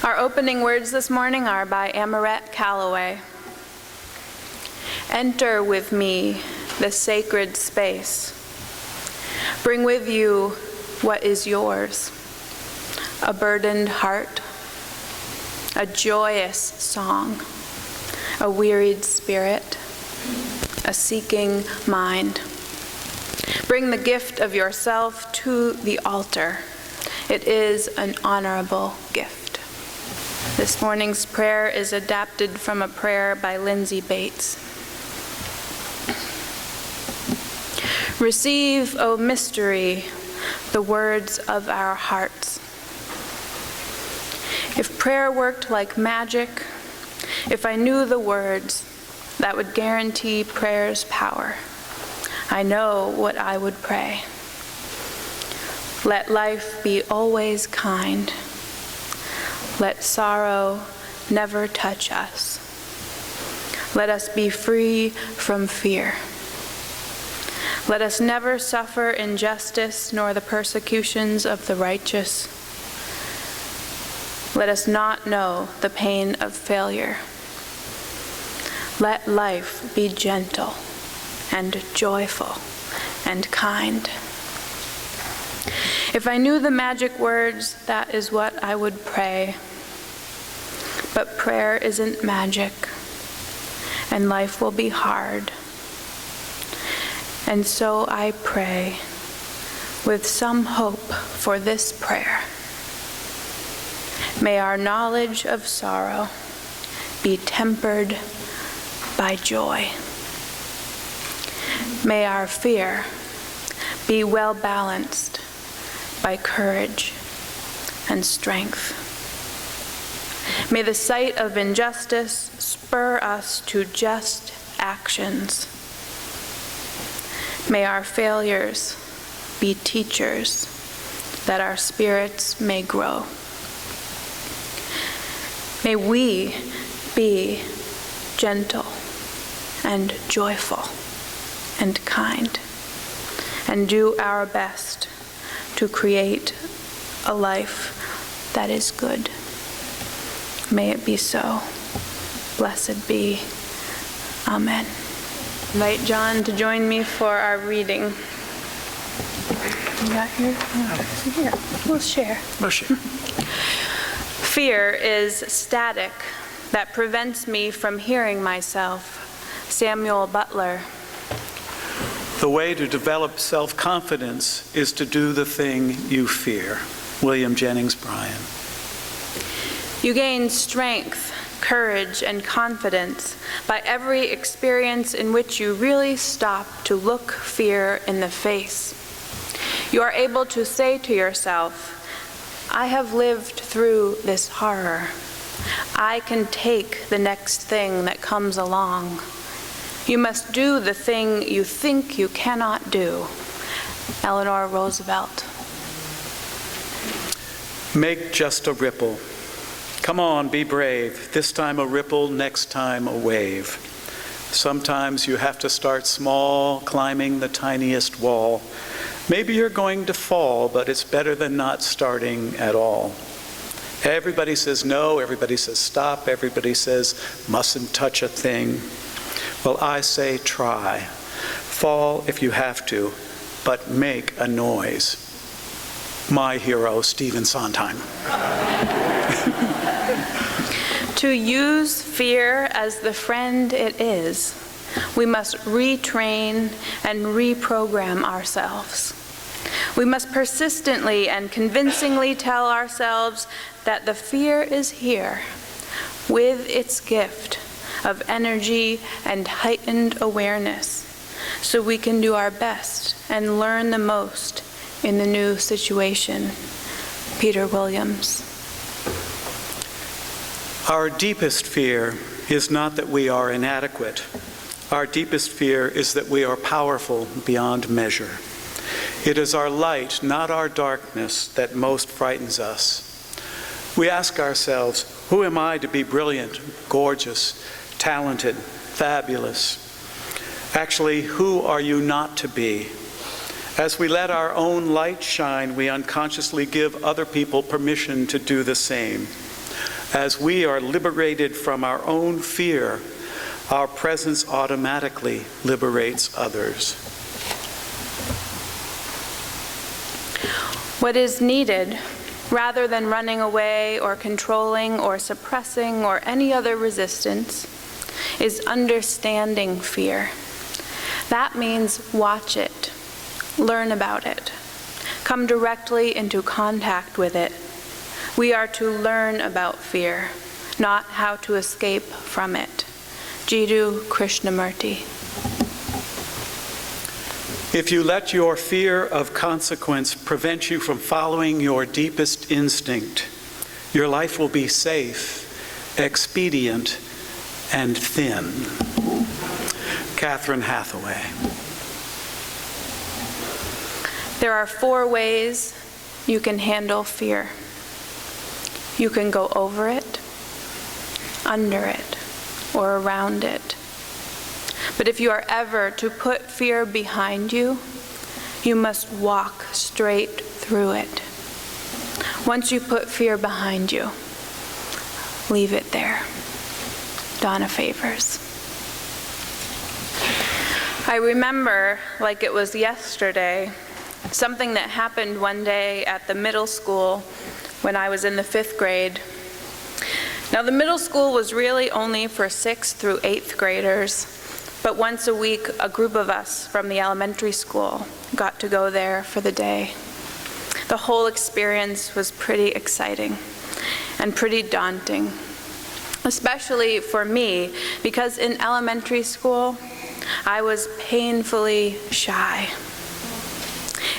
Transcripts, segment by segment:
Our opening words this morning are by Amaret Calloway. Enter with me the sacred space. Bring with you what is yours, a burdened heart, a joyous song, a wearied spirit, a seeking mind. Bring the gift of yourself to the altar. It is an honorable gift. This morning's prayer is adapted from a prayer by Lindsay Bates. Receive, O mystery, the words of our hearts. If prayer worked like magic, if I knew the words that would guarantee prayer's power, I know what I would pray. Let life be always kind. Let sorrow never touch us. Let us be free from fear. Let us never suffer injustice nor the persecutions of the righteous. Let us not know the pain of failure. Let life be gentle and joyful and kind. If I knew the magic words, that is what I would pray. But prayer isn't magic, and life will be hard. And so I pray with some hope for this prayer. May our knowledge of sorrow be tempered by joy. May our fear be well balanced by courage and strength. May the sight of injustice spur us to just actions. May our failures be teachers that our spirits may grow. May we be gentle and joyful and kind and do our best to create a life that is good. May it be so. Blessed be. Amen. Invite John to join me for our reading. You got here? Oh, here. We'll share. Fear is static that prevents me from hearing myself. Samuel Butler. The way to develop self-confidence is to do the thing you fear. William Jennings Bryan. You gain strength, courage, and confidence by every experience in which you really stop to look fear in the face. You are able to say to yourself, I have lived through this horror. I can take the next thing that comes along. You must do the thing you think you cannot do. Eleanor Roosevelt. Make just a ripple. Come on, be brave. This time a ripple, next time a wave. Sometimes you have to start small, climbing the tiniest wall. Maybe you're going to fall, but it's better than not starting at all. Everybody says no, everybody says stop, everybody says mustn't touch a thing. Well, I say try. Fall if you have to, but make a noise. My hero, Stephen Sondheim. To use fear as the friend it is, we must retrain and reprogram ourselves. We must persistently and convincingly tell ourselves that the fear is here with its gift of energy and heightened awareness, so we can do our best and learn the most in the new situation. Peter Williams. Our deepest fear is not that we are inadequate. Our deepest fear is that we are powerful beyond measure. It is our light, not our darkness, that most frightens us. We ask ourselves, who am I to be brilliant, gorgeous, talented, fabulous? Actually, who are you not to be? As we let our own light shine, we unconsciously give other people permission to do the same. As we are liberated from our own fear, our presence automatically liberates others. What is needed, rather than running away or controlling or suppressing or any other resistance, is understanding fear. That means watch it, learn about it, come directly into contact with it. We are to learn about fear, not how to escape from it. Jiddu Krishnamurti. If you let your fear of consequence prevent you from following your deepest instinct, your life will be safe, expedient, and thin. Catherine Hathaway. There are 4 ways you can handle fear. You can go over it, under it, or around it. But if you are ever to put fear behind you, you must walk straight through it. Once you put fear behind you, leave it there. Donna Favors. I remember, like it was yesterday, something that happened one day at the middle school when I was in the 5th grade. Now, the middle school was really only for 6th through 8th graders, but once a week, a group of us from the elementary school got to go there for the day. The whole experience was pretty exciting and pretty daunting, especially for me, because in elementary school, I was painfully shy.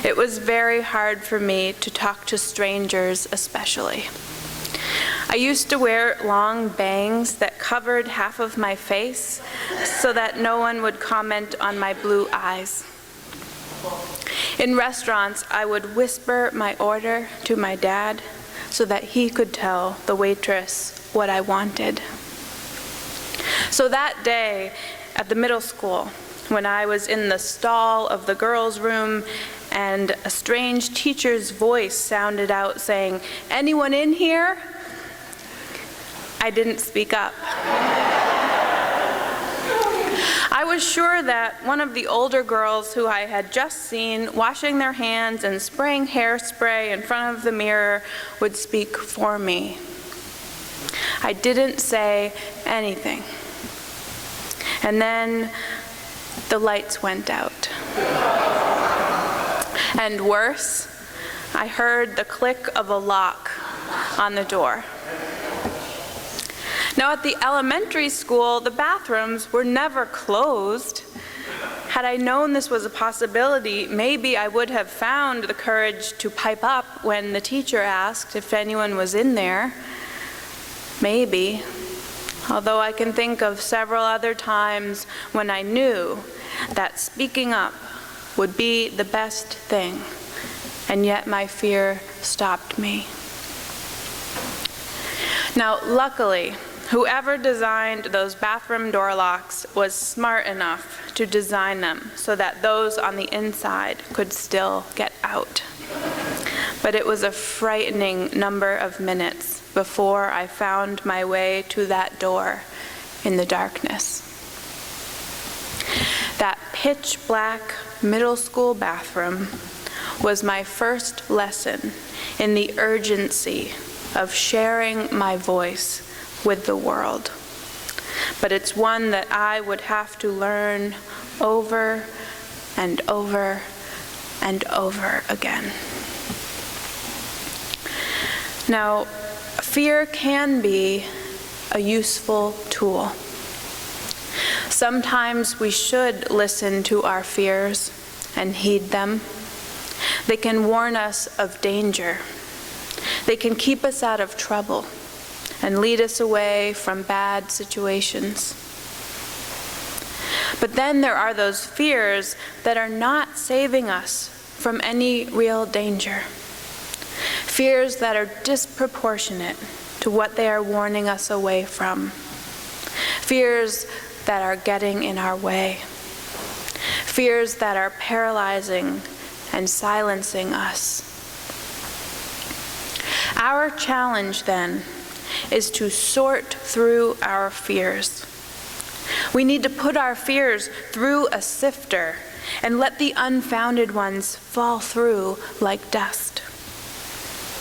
It was very hard for me to talk to strangers, especially. I used to wear long bangs that covered half of my face so that no one would comment on my blue eyes. In restaurants, I would whisper my order to my dad so that he could tell the waitress what I wanted. So that day at the middle school, when I was in the stall of the girls' room and a strange teacher's voice sounded out saying, "Anyone in here?" I didn't speak up. I was sure that one of the older girls who I had just seen washing their hands and spraying hairspray in front of the mirror would speak for me. I didn't say anything. And then the lights went out. And worse, I heard the click of a lock on the door. Now, at the elementary school, the bathrooms were never closed. Had I known this was a possibility, maybe I would have found the courage to pipe up when the teacher asked if anyone was in there. Maybe. Although I can think of several other times when I knew that speaking up would be the best thing, and yet my fear stopped me. Now, luckily, whoever designed those bathroom door locks was smart enough to design them so that those on the inside could still get out. But it was a frightening number of minutes before I found my way to that door in the darkness. That pitch black middle school bathroom was my first lesson in the urgency of sharing my voice with the world. But it's one that I would have to learn over and over and over again. Now, fear can be a useful tool. Sometimes we should listen to our fears and heed them. They can warn us of danger. They can keep us out of trouble and lead us away from bad situations. But then there are those fears that are not saving us from any real danger. Fears that are disproportionate to what they are warning us away from. Fears that are getting in our way. Fears that are paralyzing and silencing us. Our challenge then is to sort through our fears. We need to put our fears through a sifter and let the unfounded ones fall through like dust,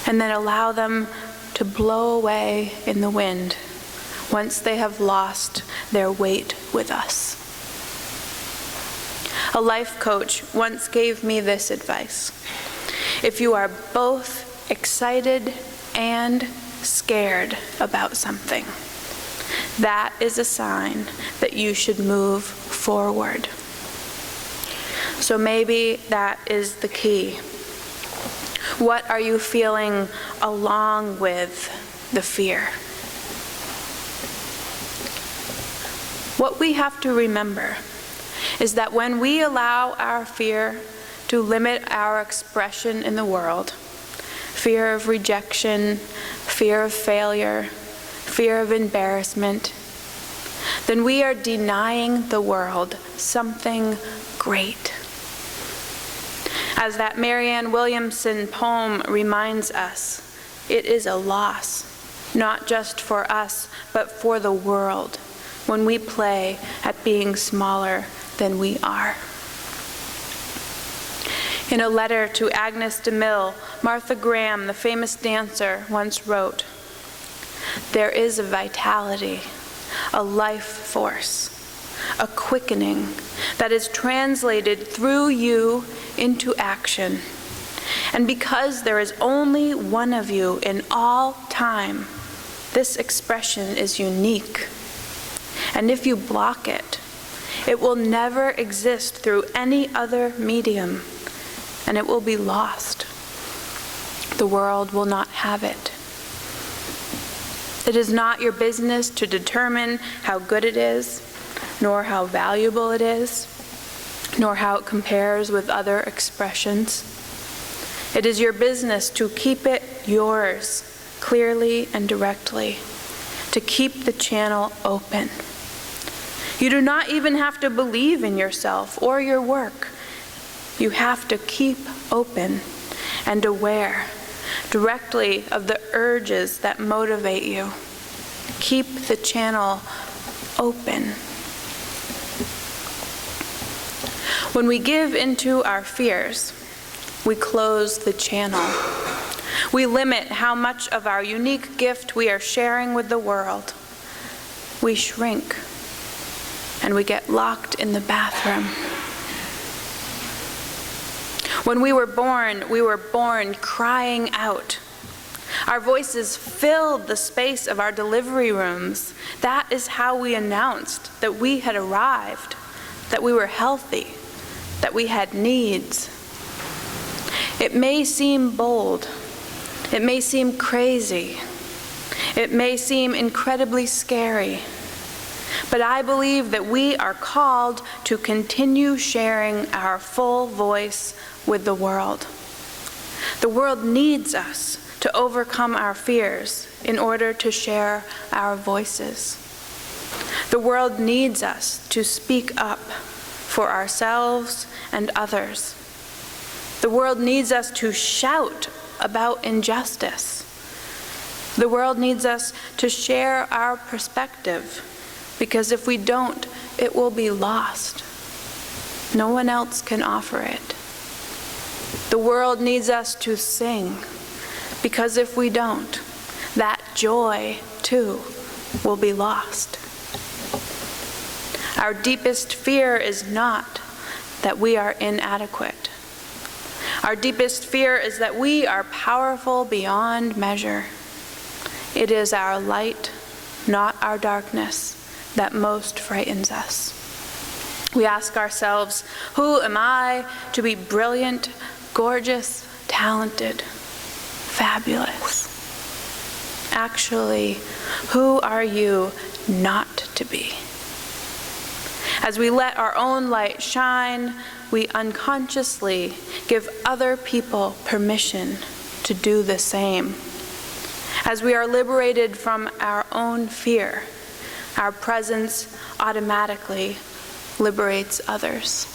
and then allow them to blow away in the wind once they have lost their weight with us. A life coach once gave me this advice: if you are both excited and scared about something, that is a sign that you should move forward. So maybe that is the key. What are you feeling along with the fear? What we have to remember is that when we allow our fear to limit our expression in the world, fear of rejection, fear of failure, fear of embarrassment, then we are denying the world something great. As that Marianne Williamson poem reminds us, it is a loss, not just for us, but for the world, when we play at being smaller than we are. In a letter to Agnes de Mille, Martha Graham, the famous dancer, once wrote, "There is a vitality, a life force, a quickening that is translated through you into action. And because there is only one of you in all time, this expression is unique. And if you block it, it will never exist through any other medium, and it will be lost. The world will not have it. It is not your business to determine how good it is, nor how valuable it is, nor how it compares with other expressions. It is your business to keep it yours, clearly and directly, to keep the channel open. You do not even have to believe in yourself or your work. You have to keep open and aware directly of the urges that motivate you. Keep the channel open. When we give into our fears, we close the channel. We limit how much of our unique gift we are sharing with the world. We shrink, and we get locked in the bathroom. When we were born crying out. Our voices filled the space of our delivery rooms. That is how we announced that we had arrived, that we were healthy, that we had needs. It may seem bold, it may seem crazy, it may seem incredibly scary, but I believe that we are called to continue sharing our full voice with the world. The world needs us to overcome our fears in order to share our voices. The world needs us to speak up for ourselves and others. The world needs us to shout about injustice. The world needs us to share our perspective, because if we don't, it will be lost. No one else can offer it. The world needs us to sing, because if we don't, that joy, too, will be lost. Our deepest fear is not that we are inadequate. Our deepest fear is that we are powerful beyond measure. It is our light, not our darkness, that most frightens us. We ask ourselves, who am I to be brilliant, gorgeous, talented, fabulous? Actually, who are you not to be? As we let our own light shine, we unconsciously give other people permission to do the same. As we are liberated from our own fear, our presence automatically liberates others.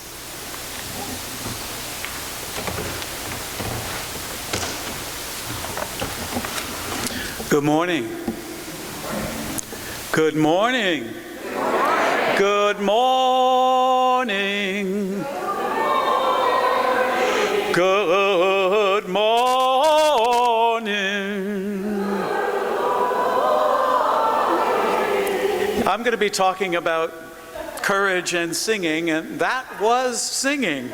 Good morning. Good morning. Good morning. Good morning. I'm going to be talking about courage and singing, and that was singing.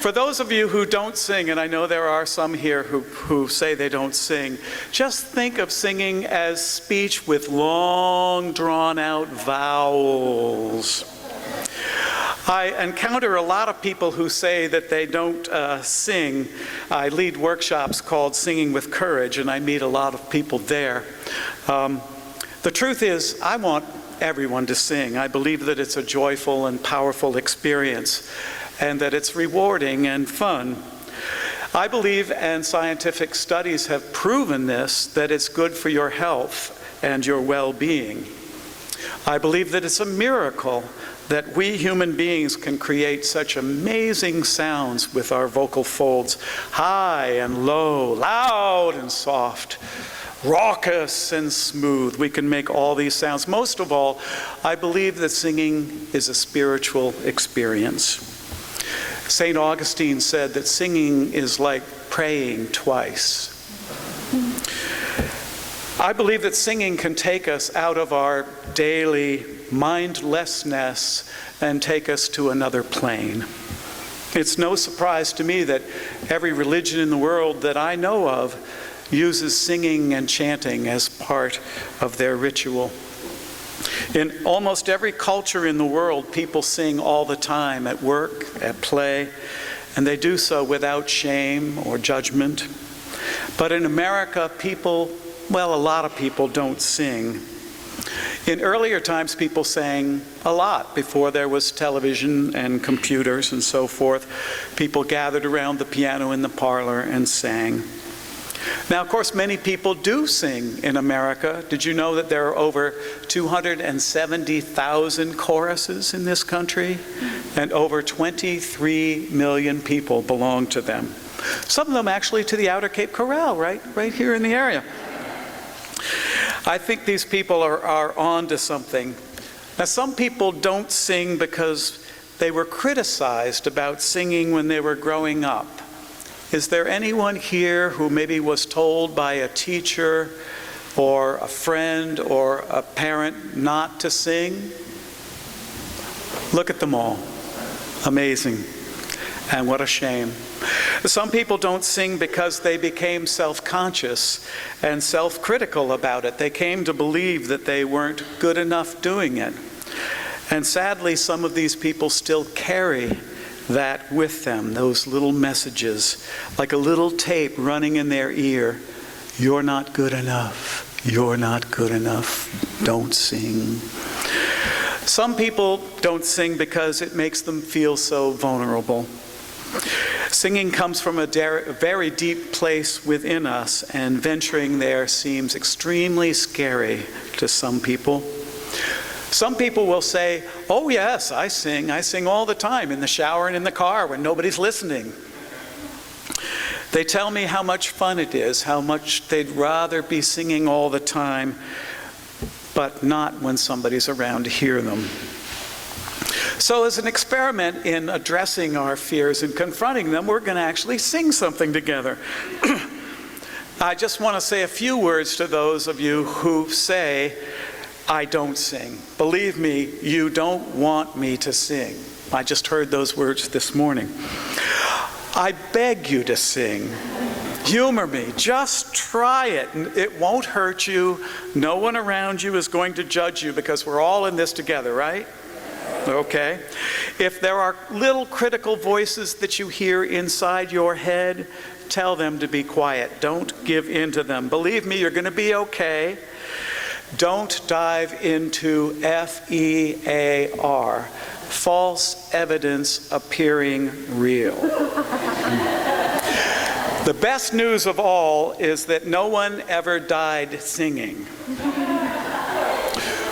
For those of you who don't sing, and I know there are some here who say they don't sing, just think of singing as speech with long, drawn-out vowels. I encounter a lot of people who say that they don't sing. I lead workshops called Singing with Courage, and I meet a lot of people there. The truth is, I want everyone to sing. I believe that it's a joyful and powerful experience, and that it's rewarding and fun. I believe, and scientific studies have proven this, that it's good for your health and your well-being. I believe that it's a miracle that we human beings can create such amazing sounds with our vocal folds, high and low, loud and soft, raucous and smooth. We can make all these sounds. Most of all, I believe that singing is a spiritual experience. St. Augustine said that singing is like praying twice. I believe that singing can take us out of our daily mindlessness and take us to another plane. It's no surprise to me that every religion in the world that I know of uses singing and chanting as part of their ritual. In almost every culture in the world, people sing all the time, at work, at play, and they do so without shame or judgment. But in America, a lot of people don't sing. In earlier times, people sang a lot. Before there was television and computers and so forth, people gathered around the piano in the parlor and sang. Now, of course, many people do sing in America. Did you know that there are over 270,000 choruses in this country? And over 23 million people belong to them. Some of them actually to the Outer Cape Chorale, right here in the area. I think these people are on to something. Now, some people don't sing because they were criticized about singing when they were growing up. Is there anyone here who maybe was told by a teacher or a friend or a parent not to sing? Look at them all. Amazing. And what a shame. Some people don't sing because they became self-conscious and self-critical about it. They came to believe that they weren't good enough doing it. And sadly, some of these people still carry that with them, those little messages, like a little tape running in their ear. You're not good enough. You're not good enough. Don't sing. Some people don't sing because it makes them feel so vulnerable. Singing comes from a very deep place within us, and venturing there seems extremely scary to some people. Some people will say, oh yes, I sing all the time, in the shower and in the car when nobody's listening. They tell me how much fun it is, how much they'd rather be singing all the time, but not when somebody's around to hear them. So as an experiment in addressing our fears and confronting them, we're going to actually sing something together. I just want to say a few words to those of you who say, I don't sing. Believe me, you don't want me to sing. I just heard those words this morning. I beg you to sing. Humor me. Just try it. It won't hurt you. No one around you is going to judge you because we're all in this together, right? Okay. If there are little critical voices that you hear inside your head, tell them to be quiet. Don't give in to them. Believe me, you're going to be okay. Don't dive into FEAR, false evidence appearing real. The best news of all is that no one ever died singing.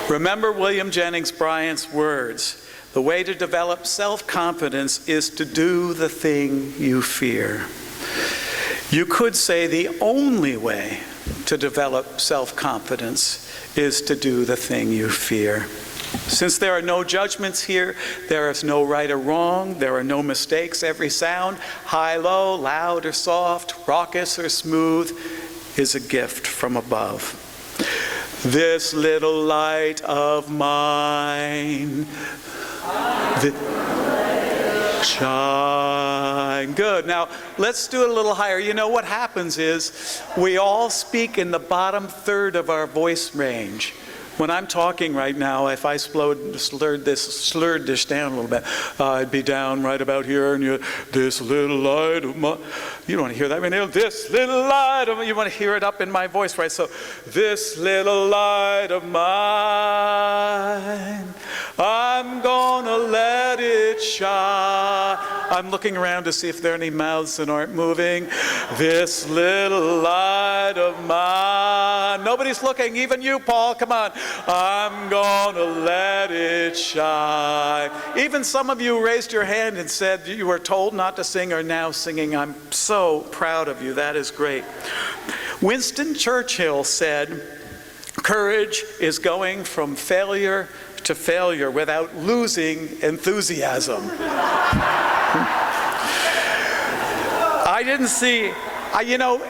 Remember William Jennings Bryan's words, the way to develop self-confidence is to do the thing you fear. You could say the only way to develop self-confidence is to do the thing you fear. Since there are no judgments here, there is no right or wrong, there are no mistakes. Every sound, high, low, loud or soft, raucous or smooth, is a gift from above. This little light of mine, shine. Good. Now, let's do it a little higher. You know what happens is we all speak in the bottom third of our voice range. When I'm talking right now, if I slurred this down a little bit, I'd be down right about here, and this little light of mine. You don't want to hear that. I mean, this little light of mine. You want to hear it up in my voice, right? So, this little light of mine, I'm gonna let it shine. I'm looking around to see if there are any mouths that aren't moving. This little light of mine. Nobody's looking, even you, Paul, come on. I'm gonna let it shine. Even some of you raised your hand and said you were told not to sing, are now singing. I'm so proud of you. That is great. Winston Churchill said, courage is going from failure to failure without losing enthusiasm.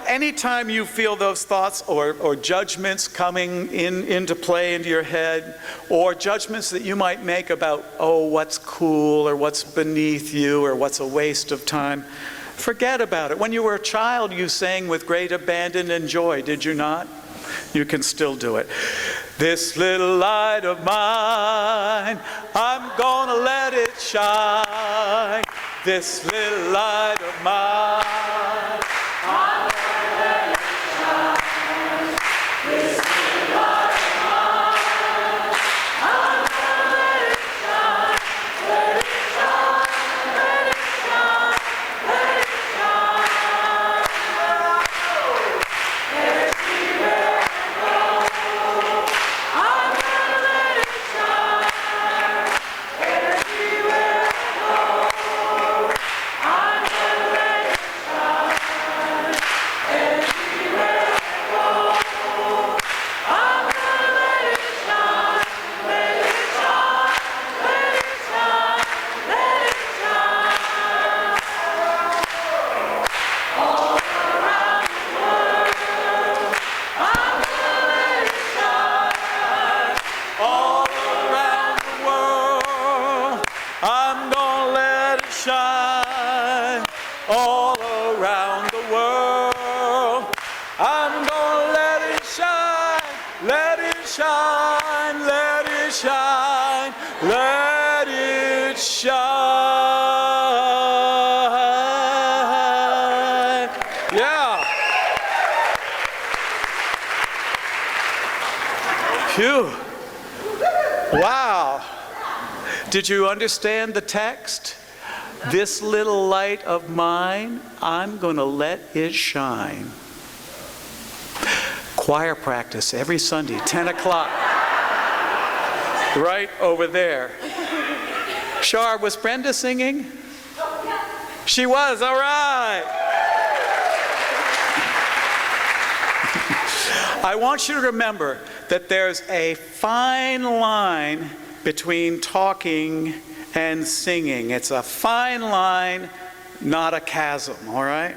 Anytime you feel those thoughts or judgments coming into play into your head, or judgments that you might make about, what's cool or what's beneath you or what's a waste of time, forget about it. When you were a child, you sang with great abandon and joy, did you not? You can still do it. This little light of mine, I'm gonna let it shine. This little light of mine, I'm gonna let it shine. This little light of mine, I'm gonna let it shine. Let it shine, let it shine, let it shine. Everywhere I go, I'm gonna let it shine. Everywhere I go, I'm gonna let it shine. Everywhere I go, I'm gonna let it shine. Let it shine, let it shine, let it shine. All around the world, I'm gonna let it shine. All around the world, I'm gonna let it shine. All around the world, I'm gonna let it shine. Let it shine, let it shine, let it shine. Yeah. Phew. Wow. Did you understand the text? This little light of mine, I'm going to let it shine. Choir practice every Sunday, 10 o'clock. Right over there. Shar, was Brenda singing? She was, all right. I want you to remember that there's a fine line between talking and singing. It's a fine line, not a chasm, all right?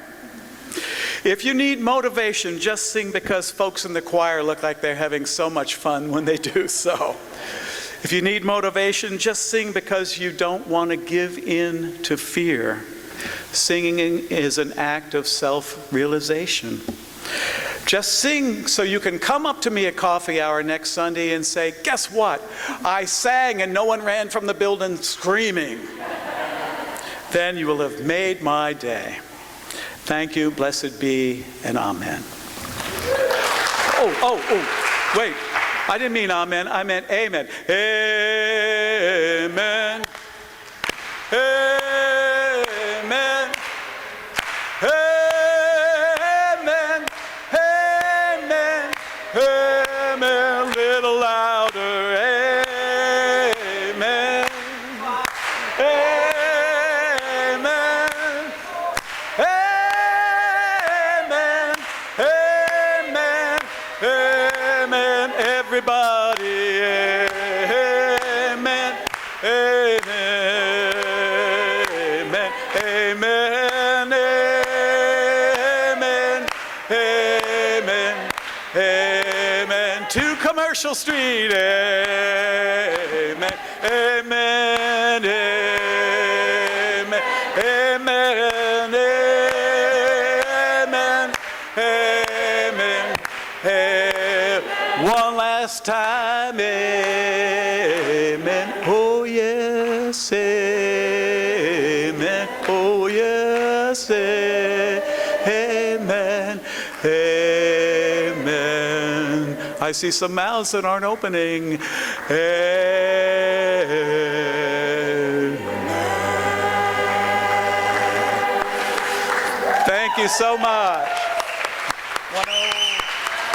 If you need motivation, just sing because folks in the choir look like they're having so much fun when they do so. If you need motivation, just sing because you don't want to give in to fear. Singing is an act of self-realization. Just sing so you can come up to me at coffee hour next Sunday and say, guess what? I sang and no one ran from the building screaming. Then you will have made my day. Thank you, blessed be, and amen. Oh, wait. I didn't mean amen, I meant amen. Amen. Amen. Amen. Amen. Amen. Little louder. Amen. Amen. Amen. Amen. somebody. Amen. Amen. Amen. Amen. Amen. Amen. To Commercial Street. Amen. Amen. Amen. Amen. Amen. Amen. Amen. One last time. Amen. Oh yes. Amen. Oh yes. Amen. Amen. I see some mouths that aren't opening. Amen. Thank you so much.